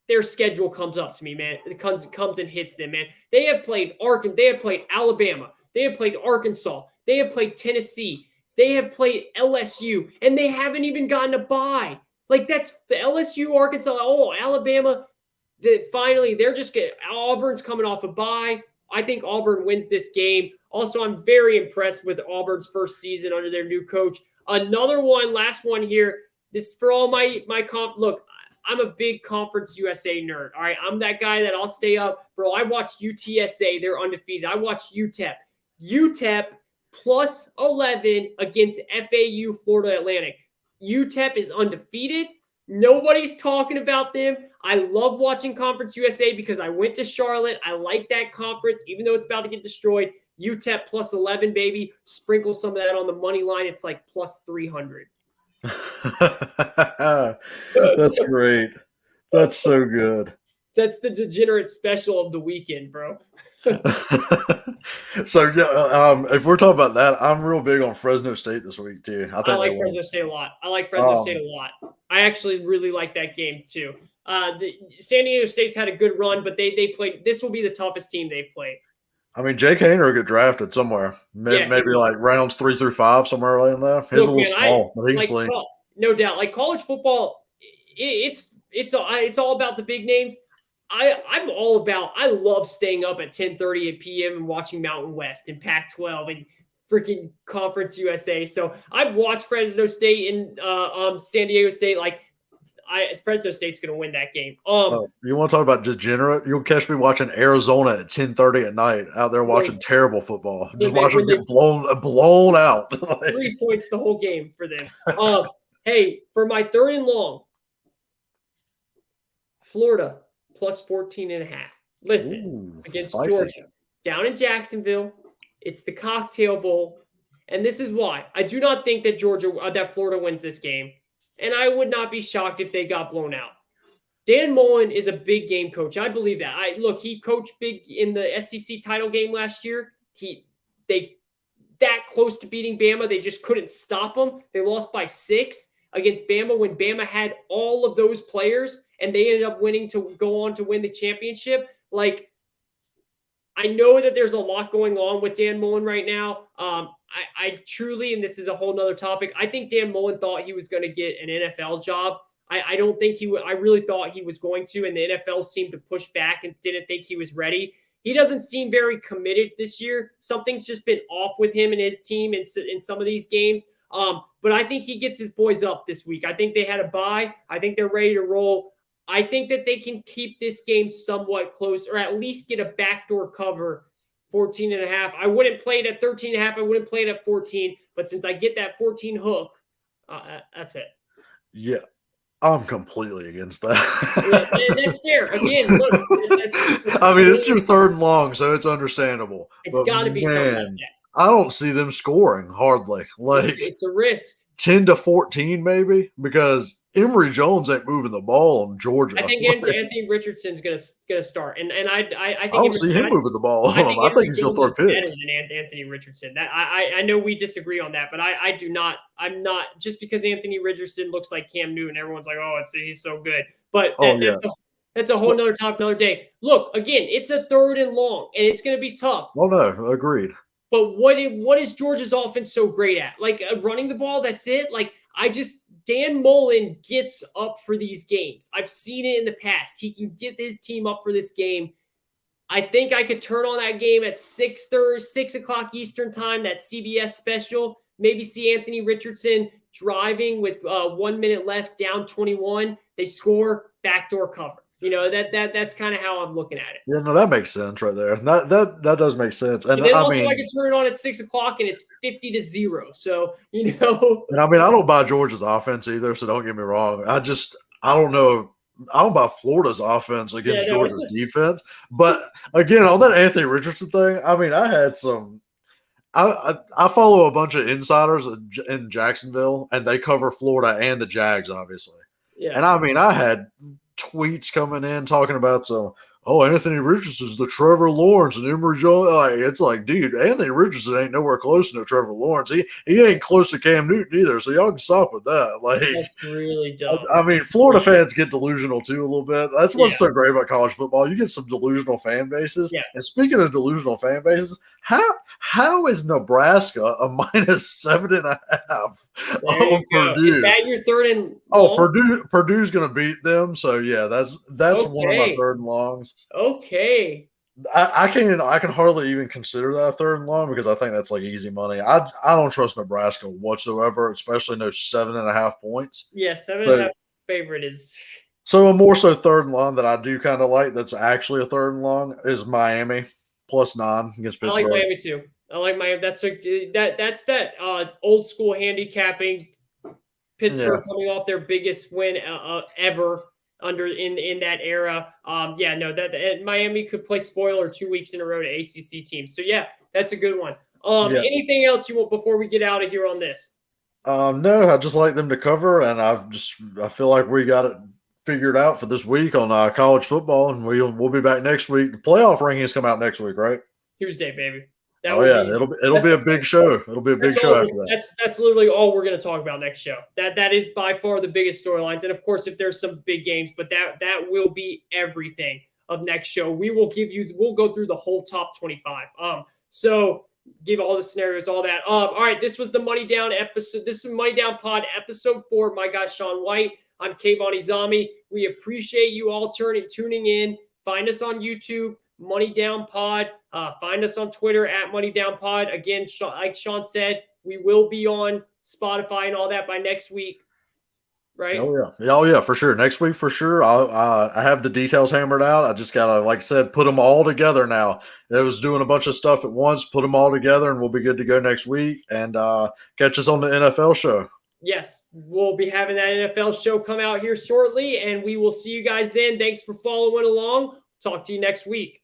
their schedule comes up to me, man. It comes and hits them, man. They have played They have played Alabama. They have played Arkansas. They have played Tennessee. They have played LSU, and they haven't even gotten a bye. Like, that's the LSU, Arkansas, Alabama. Finally, they're just getting – Auburn's coming off a bye. I think Auburn wins this game. Also, I'm very impressed with Auburn's first season under their new coach. Another one, last one here. This is for all my comp. Look, I'm a big Conference USA nerd. All right, I'm that guy that I'll stay up. Bro, I watch UTSA. They're undefeated. I watch UTEP. UTEP plus 11 against FAU Florida Atlantic. UTEP is undefeated. Nobody's talking about them. I love watching Conference USA because I went to Charlotte. I like that conference, even though it's about to get destroyed. UTEP plus 11, baby. Sprinkle some of that on the money line. It's like plus 300. That's great. That's so good. That's the degenerate special of the weekend, bro. So yeah, if we're talking about that, I'm real big on Fresno State this week too. I like Fresno State a lot. I actually really like that game too. San Diego State's had a good run, but they played. This will be the toughest team they've played. I mean, Jake Hayner will get drafted somewhere, maybe like rounds 3 through 5, somewhere like that. He's a little small, but he's like, no doubt. Like college football, it's all about the big names. I'm all about. I love staying up at 10:30 p.m. and watching Mountain West and Pac-12 and freaking Conference USA. So I've watched Fresno State and San Diego State. Like, Fresno State's going to win that game. You want to talk about degenerate? You'll catch me watching Arizona at 10:30 at night out there watching terrible football. Just watch them get blown out. 3 points the whole game for them. Hey, for my third and long, Florida plus 14.5. Listen, against spicy. Georgia, down in Jacksonville, it's the Cocktail Bowl, and this is why. I do not think that that Florida wins this game, and I would not be shocked if they got blown out. Dan Mullen is a big game coach. I believe that. He coached big in the SEC title game last year. They that close to beating Bama. They just couldn't stop them. They lost by 6 against Bama when Bama had all of those players, and they ended up winning to go on to win the championship. Like, I know that there's a lot going on with Dan Mullen right now. I truly, and this is a whole nother topic, I think Dan Mullen thought he was going to get an NFL job. I don't think I really thought he was going to, and the NFL seemed to push back and didn't think he was ready. He doesn't seem very committed this year. Something's just been off with him and his team in some of these games. But I think he gets his boys up this week. I think they had a bye. I think they're ready to roll. I think that they can keep this game somewhat close, or at least get a backdoor cover, 14.5. I wouldn't play it at 13.5. I wouldn't play it at 14. But since I get that 14 hook, that's it. Yeah, I'm completely against that. Yeah, that's fair. Again, look. It's your third and long, so it's understandable. It's got to be something like that. I don't see them scoring hardly. Like, it's a risk. 10-14 maybe, because Emory Jones ain't moving the ball on Georgia. I think Anthony Richardson's gonna start, and I think I don't see him moving the ball on him. I think he's gonna throw picks. Better than Anthony Richardson. That I know we disagree on that, but I do not. I'm not, just because Anthony Richardson looks like Cam Newton. Everyone's like, oh, he's so good, but that's a whole nother topic, another day. Look, again, it's a third and long, and it's gonna be tough. Oh no, agreed. But what is Georgia's offense so great at? Like running the ball, that's it. Like Dan Mullen gets up for these games. I've seen it in the past. He can get his team up for this game. I think I could turn on that game at 6 o'clock Eastern time, that CBS special. Maybe see Anthony Richardson driving with 1 minute left, down 21. They score, backdoor cover. That's kind of how I'm looking at it. Yeah, no, that makes sense right there. That does make sense. And then I also mean, I can turn it on at 6 o'clock and it's 50-0. So, And I mean, I don't buy Georgia's offense either, so don't get me wrong. I don't know. I don't buy Florida's offense against Georgia's defense. But again, on that Anthony Richardson thing, I mean, I had some. I follow a bunch of insiders in Jacksonville, and they cover Florida and the Jags, obviously. Yeah. And I mean, I had tweets coming in talking about Anthony Richardson's the Trevor Lawrence and Emory Jones. It's like, dude, Anthony Richardson ain't nowhere close to no Trevor Lawrence. He ain't close to Cam Newton either. So y'all can stop with that. Like, that's really dumb. I mean, Florida fans get delusional too a little bit. That's what's so great about college football. You get some delusional fan bases. Yeah. And speaking of delusional fan bases, how is Nebraska a -7.5 over Purdue? Is that your third and long? Purdue's going to beat them. So yeah, that's one of my third and longs. Okay. I can hardly even consider that a third and long because I think that's like easy money. I don't trust Nebraska whatsoever, especially no 7.5 points. Yeah, 7.5 favorite is. So a more so third and long that I do kind of like that's actually a third and long is Miami +9 against Pittsburgh. I like Miami too. I like Miami. That's that old school handicapping. Pittsburgh coming off their biggest win ever in that era. That Miami could play spoiler 2 weeks in a row to ACC teams. So yeah, that's a good one. Anything else you want before we get out of here on this? No, I just like them to cover, and I feel like we got it figured out for this week on college football, and we'll be back next week. The playoff rankings come out next week, right? Tuesday, baby. It'll be a big show. It'll be a big show after that. That's literally all we're going to talk about next show. That is by far the biggest storylines, and of course, if there's some big games, but that will be everything of next show. We'll go through the whole top 25. So give all the scenarios, all that. All right, this was the Money Down episode. This is Money Down Pod episode 4. My guy Shawn White. I'm Kayvon Izami. We appreciate you all tuning in. Find us on YouTube, Money Down Pod. Find us on Twitter at Money Down Pod. Again, like Shawn said, we will be on Spotify and all that by next week. Right? Oh yeah, for sure. Next week for sure. I have the details hammered out. I just gotta, like I said, put them all together now. It was doing a bunch of stuff at once. Put them all together, and we'll be good to go next week. And catch us on the NFL show. Yes, we'll be having that NFL show come out here shortly, and we will see you guys then. Thanks for following along. Talk to you next week.